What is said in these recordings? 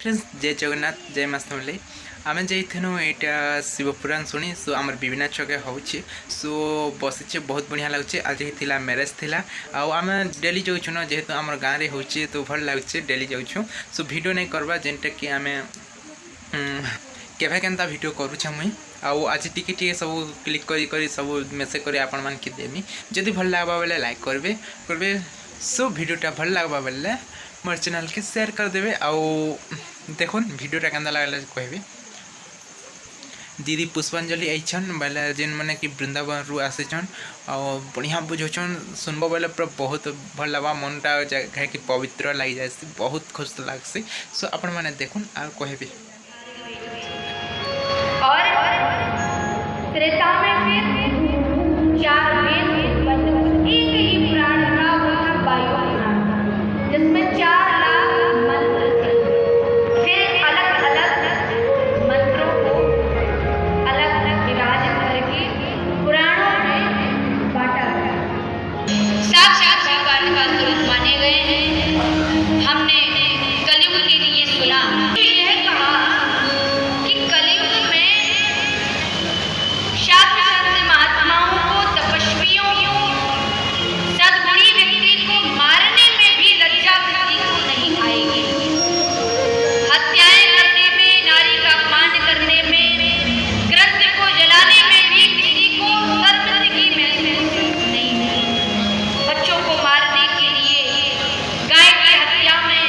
Friends जय जगन्नाथ जय माँ समलेई आम जाइनु यहाँ शिवपुराण शुणी सो आम विभिन्न छके हो सो बसीचे बहुत बढ़िया लगुच आज ही मैरेज थिला आम डेली जाऊँ न जेहेतु आम गाँव में हो तो भल लगुच डेली जाऊँ सो वीडियो नहीं करवा जेनटा कि आम केभे केनता वीडियो करुछे मुई आज टिके सब क्लिक करी सब मेसेज करी आपण मान के देमी जदि भल लागबा बेले लाइक करबे सो वीडियोटा भल लागबा बेले मोर चैनल के शेयर कर देबे देखुन वीडियोटा केनता लागले कहबे। दीदी पुष्पांजलि आईछन बेले जेन मैंने कि वृंदावन रु आसीछन आ बढ़िया बुझोछन सुनबो बेले पूरा बहुत भल लगा मनटा जगह कि पवित्र लग जाए बहुत खुश लागसी सो आपण माने देखुन आ कहबे। और त्रेता में फिर चार वेद एक ही पुराण का वायु पुराण जिसमें 4 लाख मंत्र थे। फिर अलग अलग मंत्रों को अलग अलग विभाजित करके पुराणों में बांटा गया। साक्षात भगवान का स्वरूप माने गए हैं। हमने कलयुग के लिए सुना यह कहा कि कलयुग में शास्त्र महात्माओं को तपस्वियों सद्गुणी व्यक्ति को मारने में भी लज्जा किसी को नहीं आएगी। हत्याएं करने में, नारी का अपमान करने में, ग्रंथ को जलाने में भी किसी को शर्मिंदगी महसूस नहीं होगी। बच्चों को मारने के लिए, गाय की हत्या में,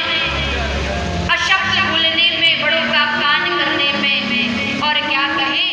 अशब्द बोलने में, बड़ों का अपमान करने में और क्या कहें